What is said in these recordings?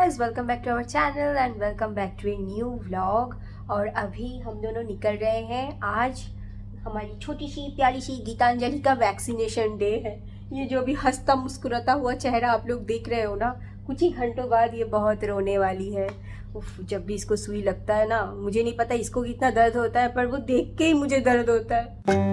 Guys, welcome back to our channel and welcome back to a new vlog. और अभी हम दोनों निकल रहे हैं। आज हमारी छोटी सी प्यारी सी गीतांजलि का वैक्सीनेशन डे है। ये जो भी हंसता मुस्कुराता हुआ चेहरा आप लोग देख रहे हो ना, कुछ ही घंटों बाद ये बहुत रोने वाली है। उफ, जब भी इसको सुई लगता है ना, मुझे नहीं पता इसको कितना दर्द होता है, पर वो देख के ही मुझे दर्द होता है।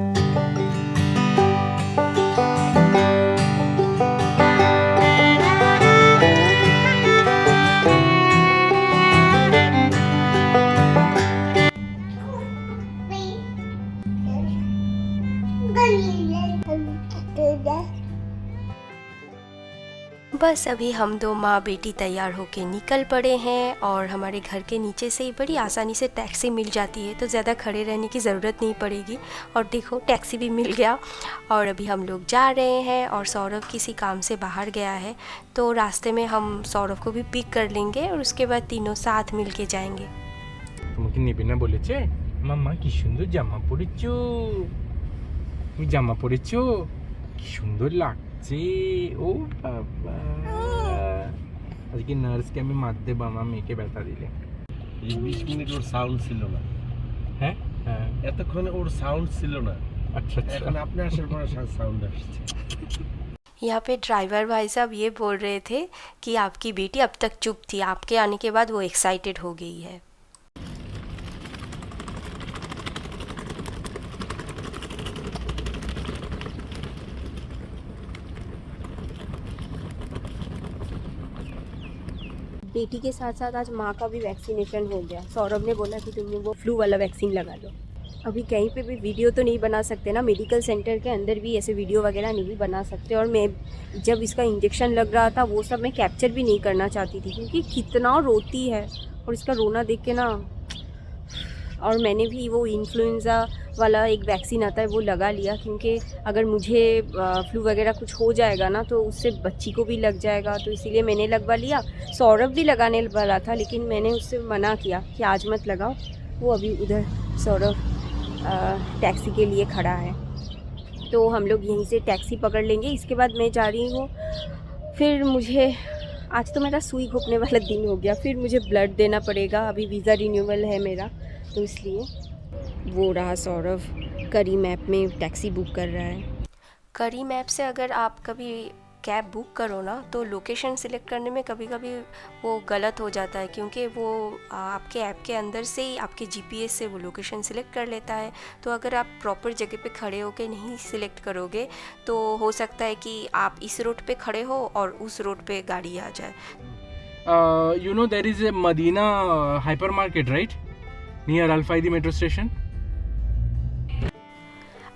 बस अभी हम दो माँ बेटी तैयार होके निकल पड़े हैं और हमारे घर के नीचे से ही बड़ी आसानी से टैक्सी मिल जाती है, तो ज़्यादा खड़े रहने की ज़रूरत नहीं पड़ेगी। और देखो, टैक्सी भी मिल गया और अभी हम लोग जा रहे हैं। और सौरभ किसी काम से बाहर गया है, तो रास्ते में हम सौरभ को भी पिक कर लेंगे और उसके बाद तीनों साथ मिल के जाएंगे। নিবিনা বলেছে মাম্মা কি সুন্দর জামা পরেছো, তুমি জামা পরেছো, কি সুন্দর লাগছে। ও বাবা, আজকে নার্সকে আমি মার দেব আমার মেয়েকে ব্যথা দিলে। এই 20 মিনিট ওর সাউন্ড ছিল না। হ্যাঁ হ্যাঁ, এতক্ষণ ওর সাউন্ড ছিল না। আচ্ছা এখন আপনি আসার পরে সাউন্ড আসছে। यहाँ पे ड्राइवर भाई साहब ये बोल रहे थे कि आपकी बेटी अब तक चुप थी, आपके आने के बाद वो एक्साइटेड हो गई है। बेटी के साथ साथ आज माँ का भी वैक्सीनेशन हो गया। सौरभ ने बोला कि तुमने वो फ्लू वाला वैक्सीन लगा लो। अभी कहीं पे भी वीडियो तो नहीं बना सकते ना, मेडिकल सेंटर के अंदर भी ऐसे वीडियो वगैरह नहीं बना सकते। और मैं जब इसका इंजेक्शन लग रहा था वो सब मैं कैप्चर भी नहीं करना चाहती थी, क्योंकि कितना रोती है और इसका रोना देख के ना। और मैंने भी वो इन्फ्लुएंज़ा वाला एक वैक्सीन आता है वो लगा लिया, क्योंकि अगर मुझे फ्लू वगैरह कुछ हो जाएगा ना तो उससे बच्ची को भी लग जाएगा, तो इसीलिए मैंने लगवा लिया। सौरभ भी लगाने वाला था, लेकिन मैंने उससे मना किया कि आज मत लगाओ। वो अभी उधर सौरभ टैक्सी के लिए खड़ा है, तो हम लोग यहीं से टैक्सी पकड़ लेंगे। इसके बाद मैं जा रही हूँ। फिर मुझे आज तो मेरा सुई घोंपने वाला दिन हो गया, फिर मुझे ब्लड देना पड़ेगा। अभी वीज़ा रिन्यूअल है मेरा, तो इसलिए। वो रहा सौरभ करी मैप में टैक्सी बुक कर रहा है। करी मैप से अगर आप कभी कैब बुक करो ना, तो लोकेशन सिलेक्ट करने में कभी कभी वो गलत हो जाता है, क्योंकि वो आपके ऐप के अंदर से ही आपके जीपीएस से वो लोकेशन सिलेक्ट कर लेता है। तो अगर आप प्रॉपर जगह पे खड़े होके नहीं सिलेक्ट करोगे तो हो सकता है कि आप इस रोड पे खड़े हो और उस रोड पे गाड़ी आ जाए। you know there is a Medina hypermarket right near Al-Faidi metro station.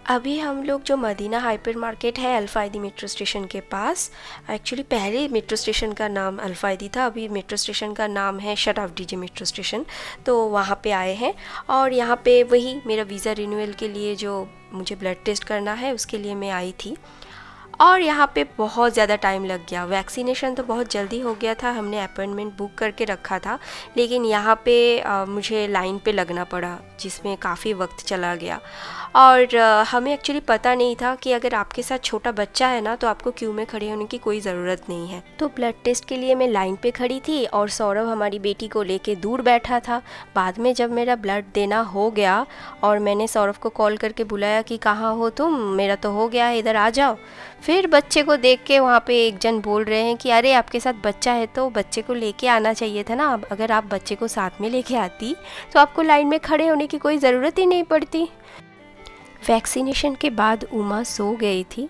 अभी हम लोग जो मदीना हाइपर मार्केट है अल्फायदी मेट्रो स्टेशन के पास, एक्चुअली पहले मेट्रो स्टेशन का नाम अल्फायदी था, अभी मेट्रो स्टेशन का नाम है शराफडीजे मेट्रो स्टेशन। तो वहाँ पे आए हैं और यहाँ पे वही मेरा वीज़ा रिन्यूअल के लिए जो मुझे ब्लड टेस्ट करना है उसके लिए मैं आई थी। और यहाँ पे बहुत ज़्यादा टाइम लग गया। वैक्सीनेशन तो बहुत जल्दी हो गया था, हमने अपॉइंटमेंट बुक करके रखा था, लेकिन यहाँ पे मुझे लाइन पे लगना पड़ा, जिसमें काफ़ी वक्त चला गया। और हमें एक्चुअली पता नहीं था कि अगर आपके साथ छोटा बच्चा है ना तो आपको क्यू में खड़े होने की कोई ज़रूरत नहीं है। तो ब्लड टेस्ट के लिए मैं लाइन पे खड़ी थी और सौरभ हमारी बेटी को लेके दूर बैठा था। बाद में जब मेरा ब्लड देना हो गया और मैंने सौरभ को कॉल करके बुलाया कि कहाँ हो तुम, मेरा तो हो गया है, इधर आ जाओ। फिर बच्चे को देख के वहाँ पे एक जन बोल रहे हैं कि अरे आपके साथ बच्चा है तो बच्चे को लेके आना चाहिए था ना, अगर आप बच्चे को साथ में लेके आती तो आपको लाइन में खड़े होने की कोई ज़रूरत ही नहीं पड़ती। वैक्सीनेशन के बाद उमा सो गई थी।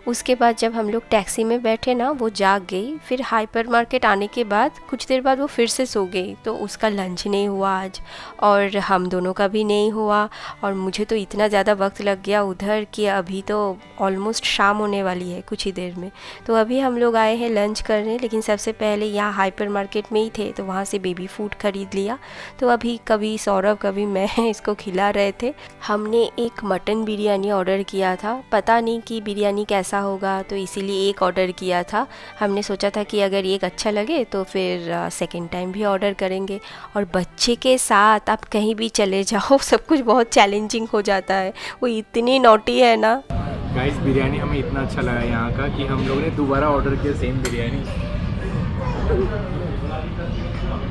उसके बाद जब हम लोग टैक्सी में बैठे ना, वो जाग गई। फिर हाइपर मार्केट आने के बाद कुछ देर बाद वो फिर से सो गई, तो उसका लंच नहीं हुआ आज और हम दोनों का भी नहीं हुआ। और मुझे तो इतना ज़्यादा वक्त लग गया उधर कि अभी तो ऑलमोस्ट शाम होने वाली है कुछ ही देर में। तो अभी हम लोग आए हैं लंच करने, लेकिन सबसे पहले यहाँ हाइपर मार्केट में ही थे तो वहाँ से बेबी फूड ख़रीद लिया। तो अभी कभी सौरभ कभी मैं इसको खिला रहे थे। हमने एक मटन बिरयानी ऑर्डर किया था, पता नहीं कि बिरयानी कैसा होगा, तो इसीलिए एक ऑर्डर किया था। हमने सोचा था कि अगर एक अच्छा लगे तो फिर सेकंड टाइम भी ऑर्डर करेंगे। और बच्चे के साथ आप कहीं भी चले जाओ सब कुछ बहुत चैलेंजिंग हो जाता है, वो इतनी नॉटी है ना। गाइस, बिरयानी हमें इतना अच्छा लगा यहाँ का कि हम लोग ने दोबारा ऑर्डर किया सेम बिरयानी।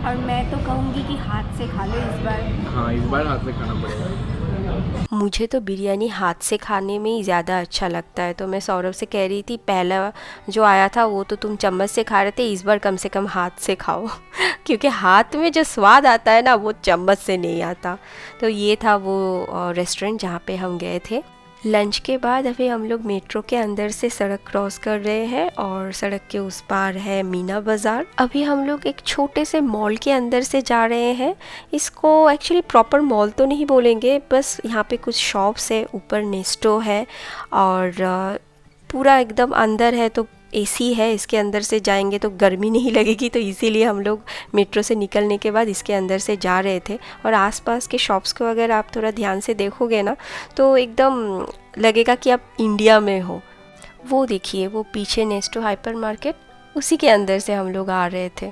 और मैं तो कहूँगी कि हाथ से खा लो इस बार। हाँ, इस बार हाथ से खाना पड़ेगा। मुझे तो बिरयानी हाथ से खाने में ही ज़्यादा अच्छा लगता है, तो मैं सौरभ से कह रही थी पहला जो आया था वो तो तुम चम्मच से खा रहे थे, इस बार कम से कम हाथ से खाओ क्योंकि हाथ में जो स्वाद आता है ना वो चम्मच से नहीं आता। तो ये था वो रेस्टोरेंट जहाँ पे हम गए थे। लंच के बाद अभी हम लोग मेट्रो के अंदर से सड़क क्रॉस कर रहे हैं और सड़क के उस पार है मीना बाज़ार। अभी हम लोग एक छोटे से मॉल के अंदर से जा रहे हैं। इसको एक्चुअली प्रॉपर मॉल तो नहीं बोलेंगे, बस यहाँ पे कुछ शॉप्स है, ऊपर नेस्टो है और पूरा एकदम अंदर है तो एसी है। इसके अंदर से जाएंगे तो गर्मी नहीं लगेगी, तो इसीलिए हम लोग मेट्रो से निकलने के बाद इसके अंदर से जा रहे थे। और आसपास के शॉप्स को अगर आप थोड़ा ध्यान से देखोगे ना तो एकदम लगेगा कि आप इंडिया में हो। वो देखिए वो पीछे नेस्टो हाइपर मार्केट, उसी के अंदर से हम लोग आ रहे थे।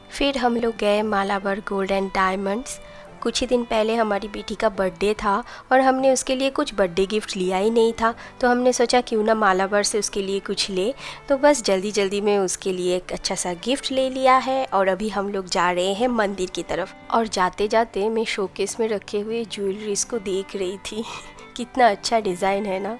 फिर हम लोग गए मालाबार गोल्ड एंड डायमंड्स। कुछ ही दिन पहले हमारी बेटी का बर्थडे था और हमने उसके लिए कुछ बर्थडे गिफ्ट लिया ही नहीं था, तो हमने सोचा क्यों ना मालाबार से उसके लिए कुछ ले। तो बस जल्दी जल्दी में उसके लिए एक अच्छा सा गिफ्ट ले लिया है और अभी हम लोग जा रहे हैं मंदिर की तरफ। और जाते जाते मैं शोकेस में रखे हुए ज्वेलरीज को देख रही थी कितना अच्छा डिज़ाइन है ना।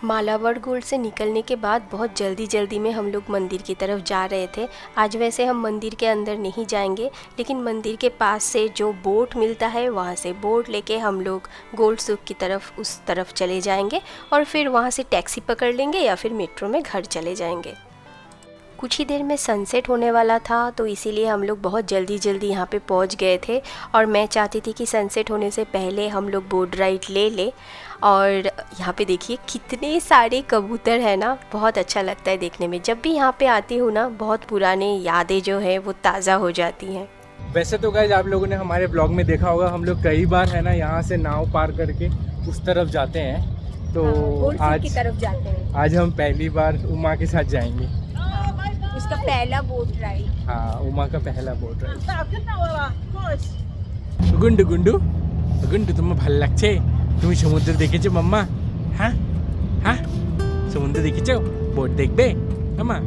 मालाबार गोल्ड से निकलने के बाद बहुत जल्दी जल्दी में हम लोग मंदिर की तरफ जा रहे थे। आज वैसे हम मंदिर के अंदर नहीं जाएंगे, लेकिन मंदिर के पास से जो बोट मिलता है वहाँ से बोट लेके हम लोग गोल्ड सूक की तरफ उस तरफ चले जाएंगे और फिर वहाँ से टैक्सी पकड़ लेंगे या फिर मेट्रो में घर चले जाएंगे। कुछ ही देर में सनसेट होने वाला था, तो इसीलिए हम लोग बहुत जल्दी जल्दी यहाँ पे पहुँच गए थे और मैं चाहती थी कि सनसेट होने से पहले हम लोग बोट राइड ले ले। और यहाँ पे देखिए कितने सारे कबूतर हैं ना, बहुत अच्छा लगता है देखने में। जब भी यहाँ पे आती हूँ ना बहुत पुरानी यादें जो है वो ताज़ा हो जाती हैं। वैसे तो गाइस आप लोगों ने हमारे ब्लॉग में देखा होगा, हम लोग कई बार है ना यहाँ से नाव पार करके उस तरफ जाते हैं। तो आज की तरफ जाते हैं। आज हम पहली बार उमा के साथ जाएंगे। उसका पहला बोट राइड। हाँ, उमा का पहला बोट राइड। गुंडू गुंडू गुंडू तुम्हें ভাল লাগছে? তুমি সমুদ্র দেখেছো মাম্মা? হ্যাঁ হ্যাঁ, সমুদ্র দেখেছো? বোট দেখবে মাম্মা?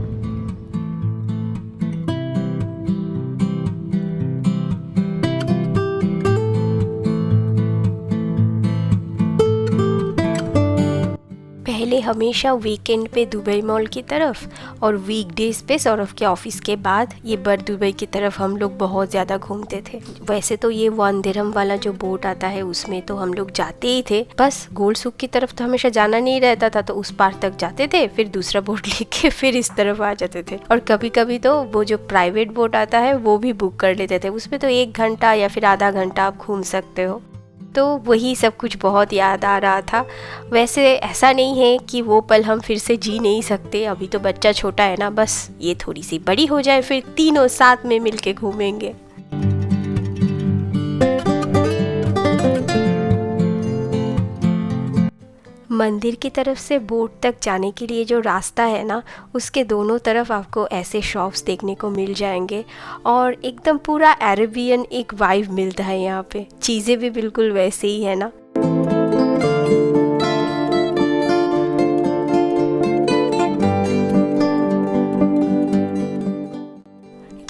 पहले हमेशा वीकेंड पे दुबई मॉल की तरफ और वीकडेज पे सौरभ के ऑफिस के बाद ये बर दुबई की तरफ हम लोग बहुत ज़्यादा घूमते थे। वैसे तो ये 1 दिरहम वाला जो बोट आता है उसमें तो हम लोग जाते ही थे, बस गोल्ड सूक की तरफ तो हमेशा जाना नहीं रहता था, तो उस पार तक जाते थे, फिर दूसरा बोट लेके फिर इस तरफ आ जाते थे। और कभी कभी तो वो जो प्राइवेट बोट आता है वो भी बुक कर लेते थे, उसमें तो 1 घंटा या फिर आधा घंटा आप घूम सकते हो। तो वही सब कुछ बहुत याद आ रहा था। वैसे ऐसा नहीं है कि वो पल हम फिर से जी नहीं सकते, अभी तो बच्चा छोटा है ना, बस ये थोड़ी सी बड़ी हो जाए फिर तीनों साथ में मिलके घूमेंगे। मंदिर की तरफ से बोट तक जाने के लिए जो रास्ता है ना, उसके दोनों तरफ आपको ऐसे शॉप्स देखने को मिल जाएंगे और एकदम पूरा अरेबियन एक वाइब मिलता है यहाँ पे। चीज़ें भी बिल्कुल वैसे ही है ना।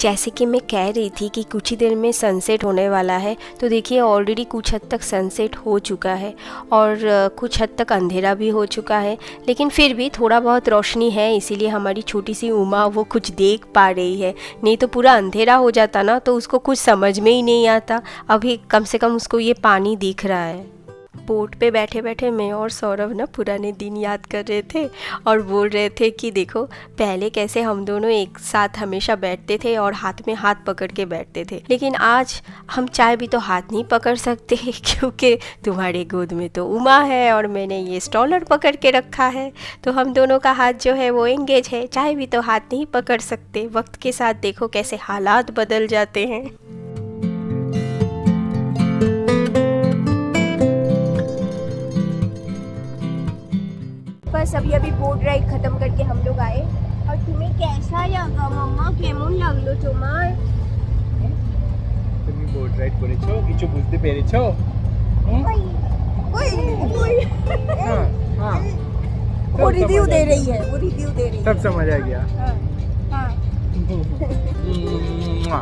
जैसे कि मैं कह रही थी कि कुछ ही देर में सनसेट होने वाला है, तो देखिए ऑलरेडी कुछ हद तक सनसेट हो चुका है और कुछ हद तक अंधेरा भी हो चुका है, लेकिन फिर भी थोड़ा बहुत रोशनी है, इसीलिए हमारी छोटी सी उमा वो कुछ देख पा रही है। नहीं तो पूरा अंधेरा हो जाता ना तो उसको कुछ समझ में ही नहीं आता। अभी कम से कम उसको ये पानी दिख रहा है। बोट पे बैठे बैठे मैं और सौरभ ना पुराने दिन याद कर रहे थे और बोल रहे थे कि देखो पहले कैसे हम दोनों एक साथ हमेशा बैठते थे और हाथ में हाथ पकड़ के बैठते थे, लेकिन आज हम चाहे भी तो हाथ नहीं पकड़ सकते क्योंकि तुम्हारे गोद में तो उमा है और मैंने ये स्टॉलर पकड़ के रखा है, तो हम दोनों का हाथ जो है वो एंगेज है, चाहे भी तो हाथ नहीं पकड़ सकते। वक्त के साथ देखो कैसे हालात बदल जाते हैं। बस अभी बोट राइड खत्म करके हम लोग आए। और तुम्हें कैसा लगा मम्मा? केमन লাগলো তোমার? তুমি বোট রাইড করেছো? কিছু বুঝতে পেরেছো? वो रिव्यू दे रही है, वो रिव्यू दे रही है। सब समझ आ गया। मुआ।